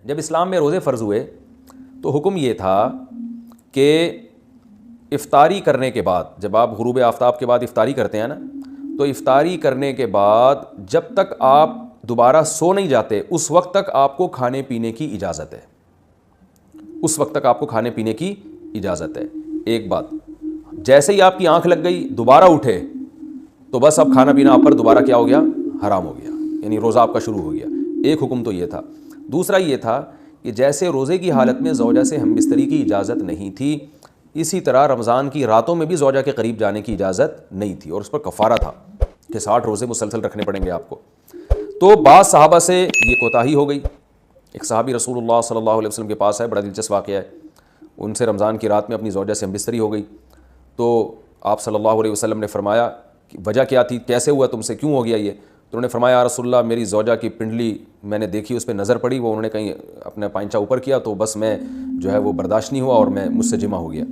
جب اسلام میں روزے فرض ہوئے تو حکم یہ تھا کہ افطاری کرنے کے بعد، جب آپ غروب آفتاب کے بعد افطاری کرتے ہیں نا، تو افطاری کرنے کے بعد جب تک آپ دوبارہ سو نہیں جاتے اس وقت تک آپ کو کھانے پینے کی اجازت ہے، اس وقت تک آپ کو کھانے پینے کی اجازت ہے۔ ایک بات، جیسے ہی آپ کی آنکھ لگ گئی دوبارہ اٹھے تو بس اب کھانا پینا آپ پر دوبارہ کیا ہو گیا؟ حرام ہو گیا، یعنی روزہ آپ کا شروع ہو گیا۔ ایک حکم تو یہ تھا۔ دوسرا یہ تھا کہ جیسے روزے کی حالت میں زوجہ سے ہم بستری کی اجازت نہیں تھی، اسی طرح رمضان کی راتوں میں بھی زوجہ کے قریب جانے کی اجازت نہیں تھی، اور اس پر کفارہ تھا کہ 60 روزے مسلسل رکھنے پڑیں گے آپ کو۔ تو بعض صحابہ سے یہ کوتاہی ہو گئی۔ ایک صحابی رسول اللہ صلی اللہ علیہ وسلم کے پاس ہے، بڑا دلچسپ واقعہ ہے، ان سے رمضان کی رات میں اپنی زوجہ سے ہم بستری ہو گئی، تو آپ صلی اللہ علیہ وسلم نے فرمایا کہ وجہ کیا تھی، کیسے ہوا تم سے، کیوں ہو گیا یہ؟ تو انہوں نے فرمایا یا رسول اللہ میری زوجہ کی پنڈلی میں نے دیکھی، اس پہ نظر پڑی، وہ انہوں نے کہیں اپنا پائنچہ اوپر کیا تو بس میں جو ہے وہ برداشت نہیں ہوا اور میں مجھ سے جمع ہو گیا۔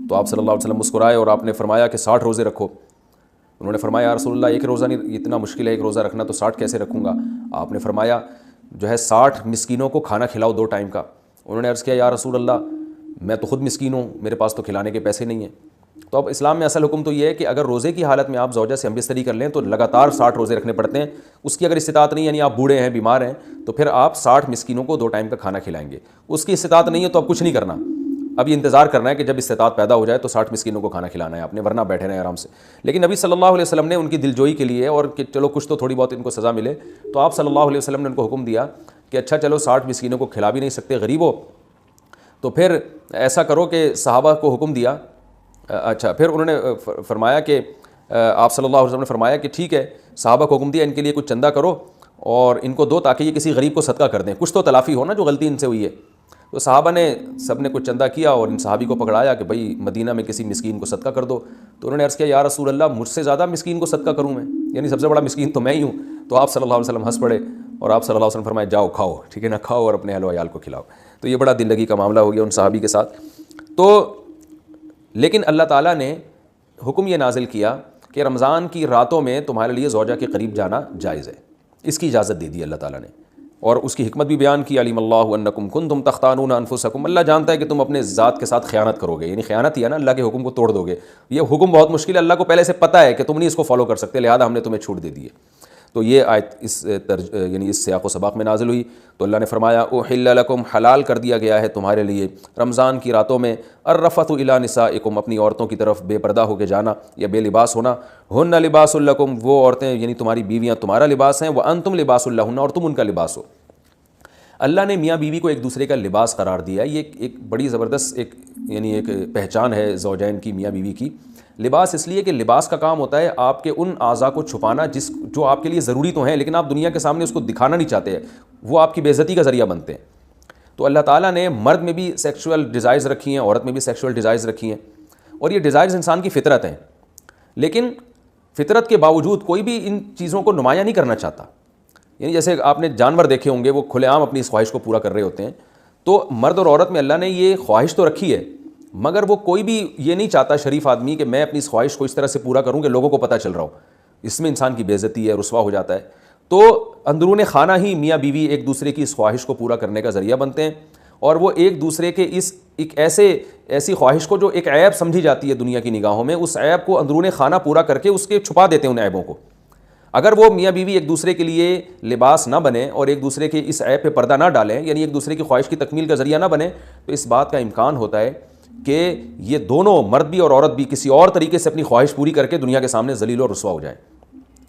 تو آپ صلی اللہ علیہ وسلم مسکرائے اور آپ نے فرمایا کہ 60 روزے رکھو۔ انہوں نے فرمایا یا رسول اللہ ایک روزہ نہیں، اتنا مشکل ہے ایک روزہ رکھنا، تو 60 کیسے رکھوں گا؟ آپ نے فرمایا جو ہے 60 مسکینوں کو کھانا کھلاؤ 2 ٹائم کا۔ انہوں نے عرض کیا یا رسول اللہ میں تو خود مسکین ہوں، میرے پاس تو کھلانے کے پیسے نہیں ہیں۔ تو اب اسلام میں اصل حکم تو یہ ہے کہ اگر روزے کی حالت میں آپ زوجہ سے ہم بستری کر لیں تو لگاتار 60 روزے رکھنے پڑتے ہیں۔ اس کی اگر استطاعت نہیں، یعنی آپ بوڑھے ہیں، بیمار ہیں، تو پھر آپ 60 مسکینوں کو 2 ٹائم کا کھانا کھلائیں گے۔ اس کی استطاعت نہیں ہے تو اب کچھ نہیں کرنا، اب یہ انتظار کرنا ہے کہ جب استطاعت پیدا ہو جائے تو 60 مسکینوں کو کھانا کھلانا ہے آپ نے، ورنہ بیٹھے رہیں آرام سے۔ لیکن نبی صلی اللہ علیہ وسلم نے ان کی دلجوئی کے لیے، اور کہ چلو کچھ تو تھوڑی بہت ان کو سزا ملے، تو آپ صلی اللہ علیہ وسلم نے ان کو حکم دیا کہ اچھا چلو 60 مسکینوں کو کھلا بھی نہیں سکتے، غریب ہو، تو پھر ایسا کرو کہ صحابہ کو حکم دیا، اچھا پھر انہوں نے فرمایا کہ آپ صلی اللہ علیہ وسلم نے فرمایا کہ ٹھیک ہے، صحابہ کو حکم دیا ان کے لیے کچھ چندہ کرو اور ان کو دو تاکہ یہ کسی غریب کو صدقہ کر دیں، کچھ تو تلافی ہو نا جو غلطی ان سے ہوئی ہے۔ تو صحابہ نے سب نے کچھ چندہ کیا اور ان صحابی کو پکڑایا کہ بھائی مدینہ میں کسی مسکین کو صدقہ کر دو۔ تو انہوں نے عرض کیا یا رسول اللہ مجھ سے زیادہ مسکین کو صدقہ کروں میں، یعنی سب سے بڑا مسکین تو میں ہی ہوں۔ تو آپ صلی اللہ علیہ وسلم ہنس پڑے اور آپ صلی اللہ علیہ وسلم فرمائے جاؤ کھاؤ، ٹھیک ہے نا، کھاؤ اور اپنے اہل و عیال کو کھلاؤ۔ تو یہ بڑا دل لگی کا معاملہ ہو گیا ان صحابی کے ساتھ۔ تو لیکن اللہ تعالیٰ نے حکم یہ نازل کیا کہ رمضان کی راتوں میں تمہارے لیے زوجہ کے قریب جانا جائز ہے، اس کی اجازت دے دی اللہ تعالیٰ نے، اور اس کی حکمت بھی بیان کی، علیم اللہ انکم کنتم تختانون انفسکم، اللہ جانتا ہے کہ تم اپنے ذات کے ساتھ خیانت کرو گے، یعنی خیانت ہی ہے نا، اللہ کے حکم کو توڑ دو گے، یہ حکم بہت مشکل ہے، اللہ کو پہلے سے پتہ ہے کہ تم نہیں اس کو فالو کر سکتے، لہذا ہم نے تمہیں چھوٹ دے دی ہے۔ تو یہ آیت یعنی اس سیاق و سباق میں نازل ہوئی۔ تو اللہ نے فرمایا احل لکم، حلال کر دیا گیا ہے تمہارے لیے رمضان کی راتوں میں، الرفث الی نسائکم، اپنی عورتوں کی طرف بے پردہ ہو کے جانا یا بے لباس ہونا، ہن لباس لکم، وہ عورتیں یعنی تمہاری بیویاں تمہارا لباس ہیں، وانتم لباس لہن، اور تم ان کا لباس ہو۔ اللہ نے میاں بیوی کو ایک دوسرے کا لباس قرار دیا، یہ ایک بڑی زبردست ایک پہچان ہے زوجین کی، میاں بیوی کی۔ لباس اس لیے کہ لباس کا کام ہوتا ہے آپ کے ان اعضاء کو چھپانا جو آپ کے لیے ضروری تو ہیں لیکن آپ دنیا کے سامنے اس کو دکھانا نہیں چاہتے، وہ آپ کی بے عزتی کا ذریعہ بنتے ہیں۔ تو اللہ تعالیٰ نے مرد میں بھی سیکشول ڈیزائرز رکھی ہیں، عورت میں بھی سیکشول ڈیزائرز رکھی ہیں، اور یہ ڈیزائرز انسان کی فطرت ہیں، لیکن فطرت کے باوجود کوئی بھی ان چیزوں کو نمایاں نہیں کرنا چاہتا۔ یعنی جیسے آپ نے جانور دیکھے ہوں گے، وہ کھلے عام اپنی اس خواہش کو پورا کر رہے ہوتے ہیں، تو مرد اور عورت میں اللہ نے یہ خواہش تو رکھی ہے، مگر وہ کوئی بھی یہ نہیں چاہتا شریف آدمی کہ میں اپنی اس خواہش کو اس طرح سے پورا کروں کہ لوگوں کو پتہ چل رہا ہو، اس میں انسان کی بے عزتی ہے، رسوا ہو جاتا ہے۔ تو اندرون خانہ ہی میاں بیوی ایک دوسرے کی اس خواہش کو پورا کرنے کا ذریعہ بنتے ہیں، اور وہ ایک دوسرے کے اس ایک ایسی خواہش کو جو ایک عیب سمجھی جاتی ہے دنیا کی نگاہوں میں، اس عیب کو اندرون خانہ پورا کر کے اس کے چھپا دیتے ہیں ان عیبوں کو۔ اگر وہ میاں بیوی ایک دوسرے کے لیے لباس نہ بنے اور ایک دوسرے کے اس عیب پہ پردہ نہ ڈالیں، یعنی ایک دوسرے کی خواہش کی تکمیل کا ذریعہ نہ بنے، تو اس بات کا امکان ہوتا ہے کہ یہ دونوں مرد بھی اور عورت بھی کسی اور طریقے سے اپنی خواہش پوری کر کے دنیا کے سامنے ذلیل اور رسوا ہو جائیں۔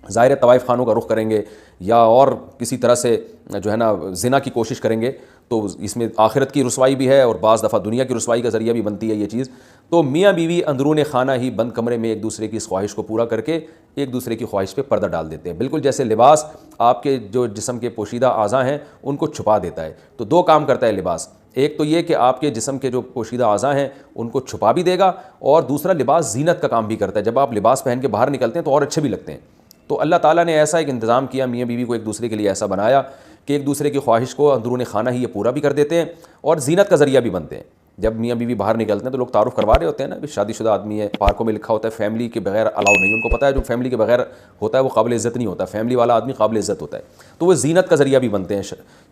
ظاہر طوائف خانوں کا رخ کریں گے یا اور کسی طرح سے جو ہے نا زنا کی کوشش کریں گے، تو اس میں آخرت کی رسوائی بھی ہے اور بعض دفعہ دنیا کی رسوائی کا ذریعہ بھی بنتی ہے یہ چیز۔ تو میاں بیوی اندرون خانہ ہی بند کمرے میں ایک دوسرے کی اس خواہش کو پورا کر کے ایک دوسرے کی خواہش پہ پردہ ڈال دیتے ہیں، بالکل جیسے لباس آپ کے جو جسم کے پوشیدہ اعضاء ہیں ان کو چھپا دیتا ہے۔ تو 2 کام کرتا ہے لباس، ایک تو یہ کہ آپ کے جسم کے جو پوشیدہ اعضاء ہیں ان کو چھپا بھی دے گا، اور دوسرا لباس زینت کا کام بھی کرتا ہے، جب آپ لباس پہن کے باہر نکلتے ہیں تو اور اچھے بھی لگتے ہیں۔ تو اللہ تعالیٰ نے ایسا ایک انتظام کیا، میاں بیوی کو ایک دوسرے کے لیے ایسا بنایا کہ ایک دوسرے کی خواہش کو اندرون خانہ ہی یہ پورا بھی کر دیتے ہیں اور زینت کا ذریعہ بھی بنتے ہیں۔ جب میاں بیوی باہر نکلتے ہیں تو لوگ تعارف کروا رہے ہوتے ہیں نا، شادی شدہ آدمی ہے، پارکوں میں لکھا ہوتا ہے فیملی کے بغیر الاؤ نہیں، ان کو پتہ ہے جو فیملی کے بغیر ہوتا ہے وہ قابل عزت نہیں ہوتا، فیملی والا آدمی قابل عزت ہوتا ہے، تو وہ زینت کا ذریعہ بھی بنتے ہیں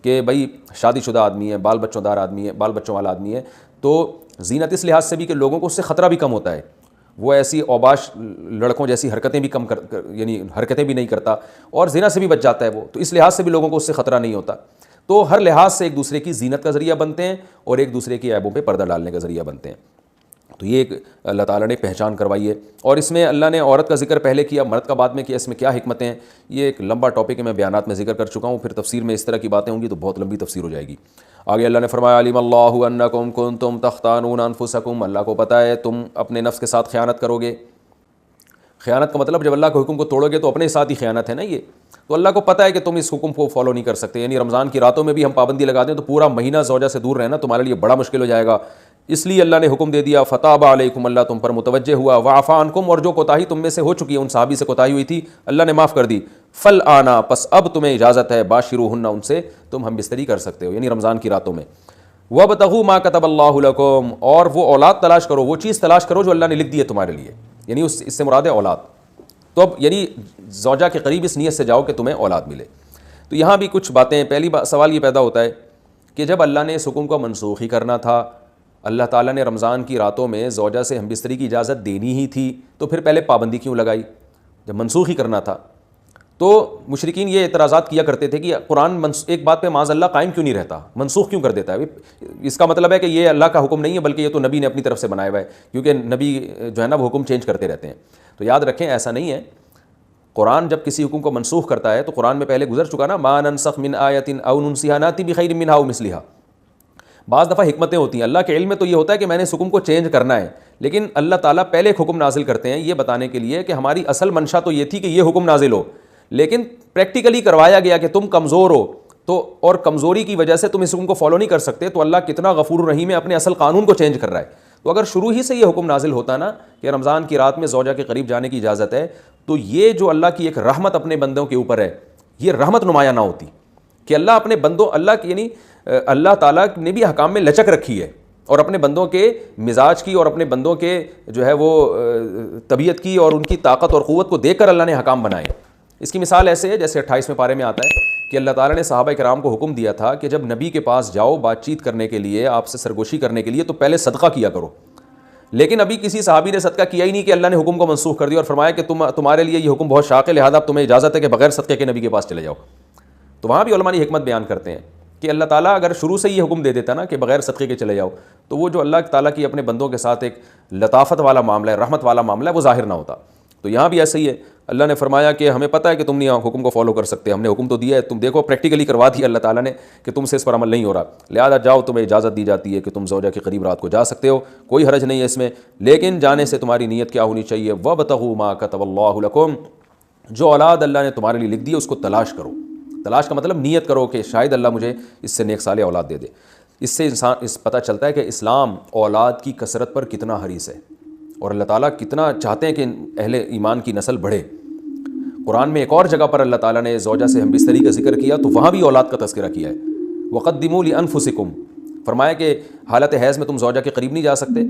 کہ بھائی شادی شدہ آدمی ہے، بال بچوں دار آدمی ہے، بال بچوں والا آدمی ہے، تو زینت اس لحاظ سے بھی کہ لوگوں کو اس سے خطرہ بھی کم ہوتا ہے، وہ ایسی اوباش لڑکوں جیسی حرکتیں بھی کم یعنی حرکتیں بھی نہیں کرتا، اور زنا سے بھی بچ جاتا ہے وہ، تو اس لحاظ سے بھی لوگوں کو اس سے خطرہ نہیں ہوتا، تو ہر لحاظ سے ایک دوسرے کی زینت کا ذریعہ بنتے ہیں اور ایک دوسرے کی عیبوں پہ پردہ ڈالنے کا ذریعہ بنتے ہیں. تو یہ ایک اللہ تعالیٰ نے پہچان کروائی ہے. اور اس میں اللہ نے عورت کا ذکر پہلے کیا، مرد کا بعد میں کیا، اس میں کیا حکمتیں ہیں، یہ ایک لمبا ٹاپک ہے، میں بیانات میں ذکر کر چکا ہوں، پھر تفسیر میں اس طرح کی باتیں ہوں گی تو بہت لمبی تفسیر ہو جائے گی. آگے اللہ نے فرمایا علیم اللہ انکم کنتم تختانون انفسکم، اللہ کو پتہ ہے تم اپنے نفس کے ساتھ خیانت کرو گے. خیانت کا مطلب جب اللہ کے حکم کو توڑو گے تو اپنے ساتھ ہی خیانت ہے نا یہ، تو اللہ کو پتہ ہے کہ تم اس حکم کو فالو نہیں کر سکتے، یعنی رمضان کی راتوں میں بھی ہم پابندی لگا دیں تو پورا مہینہ زوجہ سے دور رہنا تمہارے لیے بڑا مشکل ہو جائے گا، اس لیے اللہ نے حکم دے دیا فتاب علیکم، اللہ تم پر متوجہ ہوا، وعفا عنکم، اور جو کوتاہی تم میں سے ہو چکی ہے، ان صحابی سے کوتاہی ہوئی تھی اللہ نے معاف کر دی، فل آنا، پس اب تمہیں اجازت ہے، باشروہن، ان سے تم ہم بستری کر سکتے ہو یعنی رمضان کی راتوں میں، وابتغوا ما کتب اللہ لکم، اور وہ اولاد تلاش کرو، وہ چیز تلاش کرو جو اللہ نے لکھ دی ہے تمہارے لیے، یعنی اس سے مراد ہے اولاد. تو اب یعنی زوجہ کے قریب اس نیت سے جاؤ کہ تمہیں اولاد ملے. تو یہاں بھی کچھ باتیں، پہلی سوال یہ پیدا ہوتا ہے کہ جب اللہ نے اس حکم کو منسوخ ہی کرنا تھا، اللہ تعالیٰ نے رمضان کی راتوں میں زوجہ سے ہم بستری کی اجازت دینی ہی تھی، تو پھر پہلے پابندی کیوں لگائی جب منسوخ ہی کرنا تھا؟ تو مشرکین یہ اعتراضات کیا کرتے تھے کہ قرآن ایک بات پہ معاذ اللہ قائم کیوں نہیں رہتا، منسوخ کیوں کر دیتا ہے؟ اس کا مطلب ہے کہ یہ اللہ کا حکم نہیں ہے بلکہ یہ تو نبی نے اپنی طرف سے بنایا ہوا ہے، کیونکہ نبی جو ہے نا وہ حکم چینج کرتے رہتے ہیں. تو یاد رکھیں ایسا نہیں ہے، قرآن جب کسی حکم کو منسوخ کرتا ہے تو قرآن میں پہلے گزر چکا نا، ما ننسخ من آیت او ننسیھا ناتی بخیر منھا او مثلھا. بعض دفعہ حکمتیں ہوتی ہیں، اللہ کے علم میں تو یہ ہوتا ہے کہ میں نے اس حکم کو چینج کرنا ہے، لیکن اللہ تعالیٰ پہلے ایک حکم نازل کرتے ہیں یہ بتانے کے لیے کہ ہماری اصل منشا تو یہ تھی کہ یہ حکم نازل ہو، لیکن پریکٹیکلی کروایا گیا کہ تم کمزور ہو تو، اور کمزوری کی وجہ سے تم اس حکم کو فالو نہیں کر سکتے، تو اللہ کتنا غفور الرحیم ہے، اپنے اصل قانون کو چینج کر رہا ہے. تو اگر شروع ہی سے یہ حکم نازل ہوتا نا کہ رمضان کی رات میں زوجہ کے قریب جانے کی اجازت ہے، تو یہ جو اللہ کی ایک رحمت اپنے بندوں کے اوپر ہے، یہ رحمت نمایاں نہ ہوتی کہ اللہ اپنے بندوں، اللہ کی یعنی اللہ تعالیٰ نے بھی حکام میں لچک رکھی ہے، اور اپنے بندوں کے مزاج کی اور اپنے بندوں کے جو ہے وہ طبیعت کی اور ان کی طاقت اور قوت کو دیکھ کر اللہ نے حکام بنائے. اس کی مثال ایسے ہے جیسے 28ویں پارے میں آتا ہے کہ اللہ تعالیٰ نے صحابہ کرام کو حکم دیا تھا کہ جب نبی کے پاس جاؤ بات چیت کرنے کے لیے، آپ سے سرگوشی کرنے کے لیے، تو پہلے صدقہ کیا کرو. لیکن ابھی کسی صحابی نے صدقہ کیا ہی نہیں کہ اللہ نے حکم کو منسوخ کر دیا اور فرمایا کہ تمہارے لیے یہ حکم بہت شاق ہے، لہٰذا اب تمہیں اجازت ہے کہ بغیر صدقے کے نبی کے پاس چلے جاؤ. تو وہاں بھی علماء نے حکمت بیان کرتے ہیں کہ اللہ تعالیٰ اگر شروع سے یہ حکم دے دیتا نا کہ بغیر صدقے کے چلے جاؤ، تو وہ جو اللہ تعالیٰ کی اپنے بندوں کے ساتھ ایک لطافت والا معاملہ ہے، رحمت والا معاملہ ہے، وہ ظاہر نہ ہوتا. تو یہاں بھی ایسا ہی ہے، اللہ نے فرمایا کہ ہمیں پتہ ہے کہ تم نہیں حکم کو فالو کر سکتے، ہم نے حکم تو دیا ہے، تم دیکھو پریکٹیکلی کروا دیا اللہ تعالیٰ نے کہ تم سے اس پر عمل نہیں ہو رہا، لہٰذا جاؤ، تمہیں اجازت دی جاتی ہے کہ تم زوجہ کے قریب رات کو جا سکتے ہو، کوئی حرج نہیں ہے اس میں، لیکن جانے سے تمہاری نیت کیا ہونی چاہیے، وَابْتَغُوا مَا كَتَبَ اللَّهُ لَكُمْ، جو اولاد اللہ نے تمہارے لیے لکھ دی ہے اس کو تلاش کرو. تلاش کا مطلب نیت کرو کہ شاید اللہ مجھے اس سے نیک صالح اولاد دے دے. اس سے انسان پتہ چلتا ہے کہ اسلام اولاد کی کثرت پر کتنا حریص ہے اور اللہ تعالیٰ کتنا چاہتے ہیں کہ اہل ایمان کی نسل بڑھے. قرآن میں ایک اور جگہ پر اللہ تعالیٰ نے زوجہ سے ہم بستری کا ذکر کیا تو وہاں بھی اولاد کا تذکرہ کیا ہے. وَقَدِّمُوا لِأَنفُسِكُمْ، فرمایا کہ حالت حیض میں تم زوجہ کے قریب نہیں جا سکتے،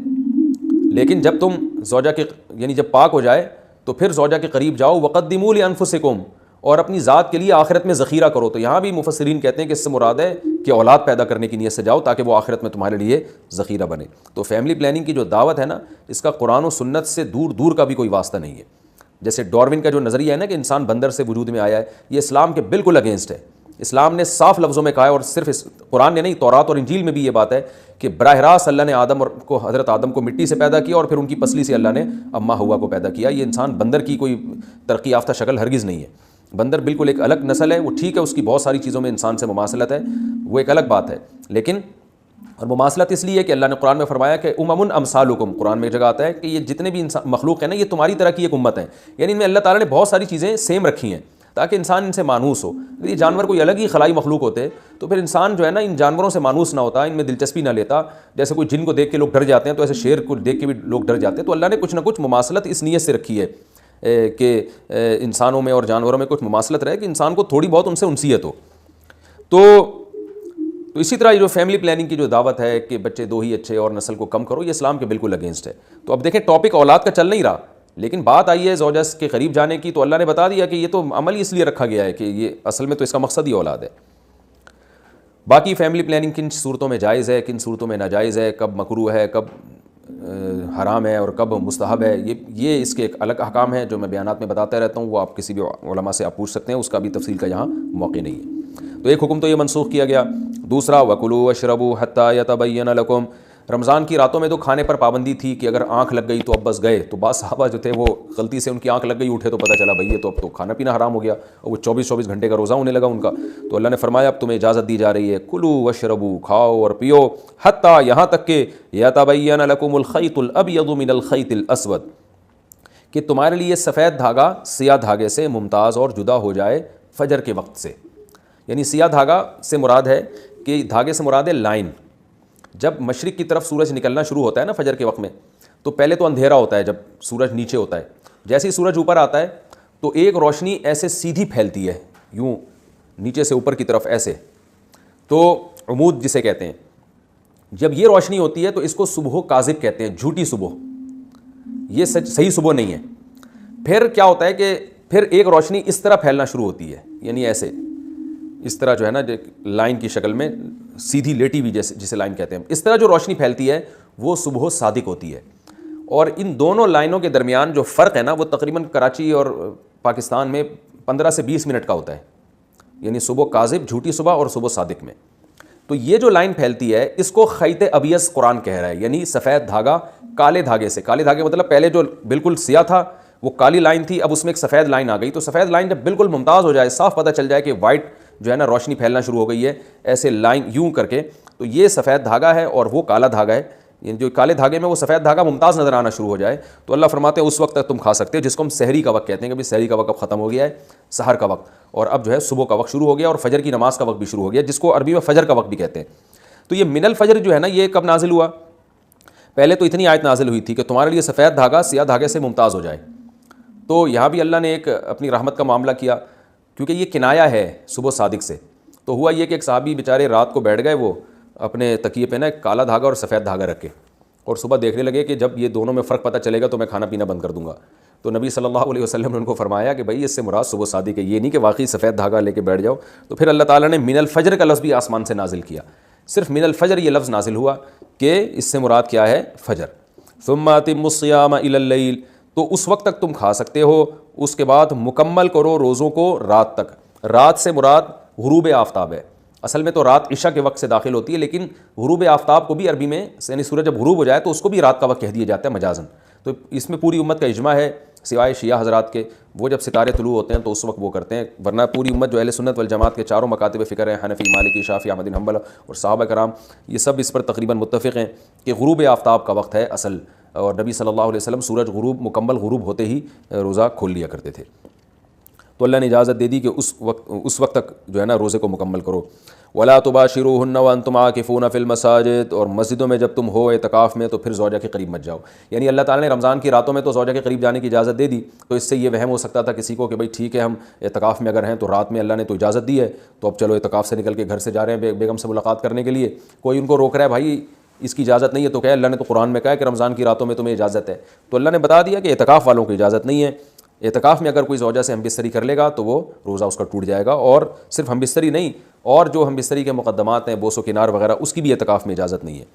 لیکن جب تم زوجہ کے یعنی جب پاک ہو جائے تو پھر زوجہ کے قریب جاؤ. وَقَدِّمُوا لِأَنفُسِكُمْ، اور اپنی ذات کے لیے آخرت میں ذخیرہ کرو. تو یہاں بھی مفسرین کہتے ہیں کہ اس سے مراد ہے کہ اولاد پیدا کرنے کی نیت سے جاؤ تاکہ وہ آخرت میں تمہارے لیے ذخیرہ بنے. تو فیملی پلاننگ کی جو دعوت ہے نا، اس کا قرآن و سنت سے دور دور کا بھی کوئی واسطہ نہیں ہے. جیسے ڈارون کا جو نظریہ ہے نا کہ انسان بندر سے وجود میں آیا ہے، یہ اسلام کے بالکل اگینسٹ ہے. اسلام نے صاف لفظوں میں کہا ہے، اور صرف قرآن نے نہیں، تورات اور انجیل میں بھی یہ بات ہے کہ براہ راست اللہ نے حضرت آدم کو مٹی سے پیدا کیا اور پھر ان کی پسلی سے اللہ نے اماں ہوا کو پیدا کیا. یہ انسان بندر کی کوئی ترقی یافتہ شکل ہرگز نہیں ہے. بندر بالکل ایک الگ نسل ہے، وہ ٹھیک ہے اس کی بہت ساری چیزوں میں انسان سے مماثلت ہے، وہ ایک الگ بات ہے، لیکن اور مماثلت اس لیے کہ اللہ نے قرآن میں فرمایا کہ امم امثالکم، قرآن میں ایک جگہ آتا ہے کہ یہ جتنے بھی مخلوق ہیں نا یہ تمہاری طرح کی ایک امت ہے، یعنی ان میں اللہ تعالیٰ نے بہت ساری چیزیں سیم رکھی ہیں تاکہ انسان ان سے مانوس ہو. اگر یہ جانور کوئی الگ ہی خلائی مخلوق ہوتے تو پھر انسان جو ہے نا ان جانوروں سے مانوس نہ ہوتا، ان میں دلچسپی نہ لیتا. جیسے کوئی جن کو دیکھ کے لوگ ڈر جاتے ہیں تو ایسے شیر کو دیکھ کے بھی لوگ ڈر جاتے ہیں. تو اللہ نے کچھ نہ کچھ مماثلت اس نیت سے رکھی ہے کہ انسانوں میں اور جانوروں میں کچھ مماثلت رہے کہ انسان کو تھوڑی بہت ان سے انسیت ہو. تو تو اسی طرح جو فیملی پلاننگ کی جو دعوت ہے کہ بچے 2 ہی اچھے اور نسل کو کم کرو، یہ اسلام کے بالکل اگینسٹ ہے۔ تو اب دیکھیں ٹاپک اولاد کا چل نہیں رہا، لیکن بات آئی ہے زوجہ کے قریب جانے کی، تو اللہ نے بتا دیا کہ یہ تو عمل اس لیے رکھا گیا ہے کہ یہ اصل میں تو اس کا مقصد ہی اولاد ہے۔ باقی فیملی پلاننگ کن صورتوں میں جائز ہے، کن صورتوں میں ناجائز ہے، کب مکروہ ہے، کب حرام ہے اور کب مستحب ہے، یہ اس کے ایک الگ احکام ہیں جو میں بیانات میں بتاتا رہتا ہوں، وہ آپ کسی بھی علماء سے آپ پوچھ سکتے ہیں، اس کا بھی تفصیل کا یہاں موقع نہیں ہے۔ تو ایک حکم تو یہ منسوخ کیا گیا۔ دوسرا وَكُلُوا وَاشْرَبُوا حَتَّى يَتَبَيَّنَ لَكُمْ، رمضان کی راتوں میں تو کھانے پر پابندی تھی کہ اگر آنکھ لگ گئی تو اب بس گئے، تو بعض صحابہ جو تھے وہ غلطی سے ان کی آنکھ لگ گئی، اٹھے تو پتہ چلا بھائی یہ تو اب تو کھانا پینا حرام ہو گیا، اور وہ 24 گھنٹے کا روزہ ہونے لگا ان کا۔ تو اللہ نے فرمایا اب تمہیں اجازت دی جا رہی ہے، کلوا واشربوا، کھاؤ اور پیو، حتیٰ یہاں تک کہ یتبین لکم الخیط الابیض من الخیط الاسود، کہ تمہارے لیے سفید دھاگا سیاہ دھاگے سے ممتاز اور جدا ہو جائے فجر کے وقت سے۔ یعنی سیاہ دھاگا سے مراد ہے کہ دھاگے سے مراد ہے لائن۔ جب مشرق کی طرف سورج نکلنا شروع ہوتا ہے نا فجر کے وقت میں، تو پہلے تو اندھیرا ہوتا ہے جب سورج نیچے ہوتا ہے، جیسے ہی سورج اوپر آتا ہے تو ایک روشنی ایسے سیدھی پھیلتی ہے، یوں نیچے سے اوپر کی طرف ایسے، تو عمود جسے کہتے ہیں۔ جب یہ روشنی ہوتی ہے تو اس کو صبح کاذب کہتے ہیں، جھوٹی صبح، یہ صحیح صبح نہیں ہے۔ پھر کیا ہوتا ہے کہ پھر ایک روشنی اس طرح پھیلنا شروع ہوتی ہے، یعنی ایسے اس طرح جو ہے نا لائن کی شکل میں سیدھی لیٹی ہوئی جسے لائن کہتے ہیں، اس طرح جو روشنی پھیلتی ہے وہ صبح صادق ہوتی ہے۔ اور ان دونوں لائنوں کے درمیان جو فرق ہے نا وہ تقریباً کراچی اور پاکستان میں 15 سے 20 منٹ کا ہوتا ہے، یعنی صبح کاذب جھوٹی صبح اور صبح صادق میں۔ تو یہ جو لائن پھیلتی ہے اس کو خیط ابیض قرآن کہہ رہا ہے، یعنی سفید دھاگا کالے دھاگے سے۔ کالے دھاگے مطلب پہلے جو بالکل سیاہ تھا وہ کالی لائن تھی، اب اس میں ایک سفید لائن آ گئی، تو سفید لائن جب بالکل ممتاز ہو جائے، صاف پتہ چل جائے کہ وائٹ جو ہے نا روشنی پھیلنا شروع ہو گئی ہے ایسے لائن یوں کر کے، تو یہ سفید دھاگا ہے اور وہ کالا دھاگا ہے، یعنی جو کالے دھاگے میں وہ سفید دھاگا ممتاز نظر آنا شروع ہو جائے تو اللہ فرماتے ہیں اس وقت تک تم کھا سکتے ہو، جس کو ہم سحری کا وقت کہتے ہیں کہ سحری کا وقت اب ختم ہو گیا ہے، سحر کا وقت، اور اب جو ہے صبح کا وقت شروع ہو گیا اور فجر کی نماز کا وقت بھی شروع ہو گیا، جس کو عربی میں فجر کا وقت بھی کہتے ہیں۔ تو یہ من الفجر جو ہے نا یہ کب نازل ہوا؟ پہلے تو اتنی آیت نازل ہوئی تھی کہ تمہارے لیے سفید دھاگا سیاہ دھاگے سے ممتاز ہو جائے، تو یہاں بھی اللہ نے ایک اپنی رحمت کا معاملہ کیا، کیونکہ یہ کنایا ہے صبح صادق سے۔ تو ہوا یہ کہ ایک صحابی بیچارے رات کو بیٹھ گئے، وہ اپنے تکیے پہ نا ایک کالا دھاگا اور سفید دھاگا رکھ کے، اور صبح دیکھنے لگے کہ جب یہ دونوں میں فرق پتہ چلے گا تو میں کھانا پینا بند کر دوں گا۔ تو نبی صلی اللہ علیہ وسلم نے ان کو فرمایا کہ بھائی اس سے مراد صبح صادق ہے، یہ نہیں کہ واقعی سفید دھاگا لے کے بیٹھ جاؤ۔ تو پھر اللہ تعالیٰ نے من الفجر کا لفظ بھی آسمان سے نازل کیا، صرف من الفجر یہ لفظ نازل ہوا کہ اس سے مراد کیا ہے؟ فجر۔ ثم اتموا الصیام الی اللیل، تو اس وقت تک تم کھا سکتے ہو، اس کے بعد مکمل کرو روزوں کو رات تک۔ رات سے مراد غروب آفتاب ہے، اصل میں تو رات عشاء کے وقت سے داخل ہوتی ہے، لیکن غروب آفتاب کو بھی عربی میں یعنی سورج جب غروب ہو جائے تو اس کو بھی رات کا وقت کہہ دیا جاتا ہے مجازن۔ تو اس میں پوری امت کا اجماع ہے سوائے شیعہ حضرات کے، وہ جب ستارے طلوع ہوتے ہیں تو اس وقت وہ کرتے ہیں، ورنہ پوری امت جو اہل سنت والجماعت کے چاروں مکاتب فکر ہیں، حنفی، مالکی، شافعی، احمد بن حنبل اور صحابہ کرام، یہ سب اس پر تقریباً متفق ہیں کہ غروب آفتاب کا وقت ہے اصل، اور نبی صلی اللہ علیہ وسلم سورج مکمل غروب ہوتے ہی روزہ کھول لیا کرتے تھے۔ تو اللہ نے اجازت دے دی کہ اس وقت تک جو ہے نا روزے کو مکمل کرو۔ وَلَا تُبَاشِرُوهُنَّ وَأَنْتُمْ عَاكِفُونَ فِي الْمَسَاجِدِ، اور مسجدوں میں جب تم ہو اعتکاف میں تو پھر زوجہ کے قریب مت جاؤ۔ یعنی اللہ تعالیٰ نے رمضان کی راتوں میں تو زوجہ کے قریب جانے کی اجازت دے دی، تو اس سے یہ وہم ہو سکتا تھا کسی کو کہ بھائی ٹھیک ہے ہم اعتکاف میں اگر ہیں تو رات میں اللہ نے تو اجازت دی ہے تو اب چلو اعتکاف سے نکل کے گھر سے جا رہے ہیں بیگم سے ملاقات کرنے کے لیے، کوئی ان کو روک رہا ہے بھائی اس کی اجازت نہیں ہے، تو کہے اللہ نے تو قرآن میں کہا ہے کہ رمضان کی راتوں میں تمہیں اجازت ہے، تو اللہ نے بتا دیا کہ اعتکاف والوں کو اجازت نہیں ہے۔ اعتکاف میں اگر کوئی زوجہ سے ہم بستری کر لے گا تو وہ روزہ اس کا ٹوٹ جائے گا، اور صرف ہم بستری نہیں، اور جو ہم بستری کے مقدمات ہیں بوس و کنار وغیرہ اس کی بھی اعتکاف میں اجازت نہیں ہے۔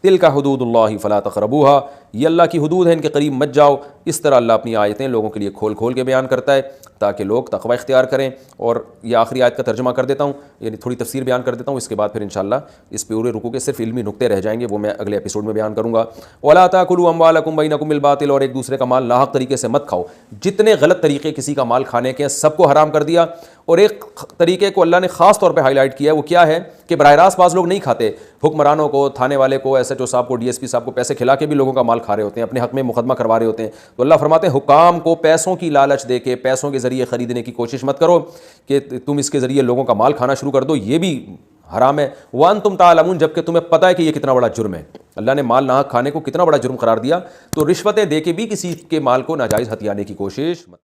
تلک حدود اللہ فلا تقربوها، یہ اللہ کی حدود ہیں ان کے قریب مت جاؤ۔ اس طرح اللہ اپنی آیتیں لوگوں کے لیے کھول کھول کے بیان کرتا ہے تاکہ لوگ تقوی اختیار کریں۔ اور یہ آخری آیت کا ترجمہ کر دیتا ہوں، یعنی تھوڑی تفسیر بیان کر دیتا ہوں، اس کے بعد پھر انشاءاللہ اس پورے رکوع کے صرف علمی نقطے رہ جائیں گے، وہ میں اگلے ایپیسوڈ میں بیان کروں گا۔ وَلَا تَأْكُلُوا أَمْوَالَكُمْ بَيْنَكُمْ بِالْبَاطِلِ، اور ایک دوسرے کا مال ناحق طریقے سے مت کھاؤ۔ جتنے غلط طریقے کسی کا مال کھانے کے ہیں سب کو حرام کر دیا، اور ایک طریقے کو اللہ نے خاص طور پہ ہائی لائٹ کیا ہے، وہ کیا ہے کہ براہ راست بعض لوگ نہیں کھاتے، حکمرانوں کو، تھانے والے کو، ایس ایچ او صاحب کو، ڈی ایس پی صاحب کو پیسے کھلا کے بھی لوگوں کا مال کھا رہے ہوتے ہیں، اپنے حق میں مقدمہ کروا رہے ہوتے ہیں۔ تو اللہ فرماتے ہیں حکام کو پیسوں کی لالچ دے کے پیسوں کے ذریعے خریدنے کی کوشش مت کرو کہ تم اس کے ذریعے لوگوں کا مال کھانا شروع کر دو، یہ بھی حرام ہے۔ وَأَنْتُمْ تَعْلَمُونَ، جبکہ تمہیں پتہ ہے کہ یہ کتنا بڑا جرم ہے۔ اللہ نے مال ناحق کھانے کو کتنا بڑا جرم قرار دیا، تو رشوتیں دے کے بھی کسی کے مال کو ناجائز ہتھیانے کی کوشش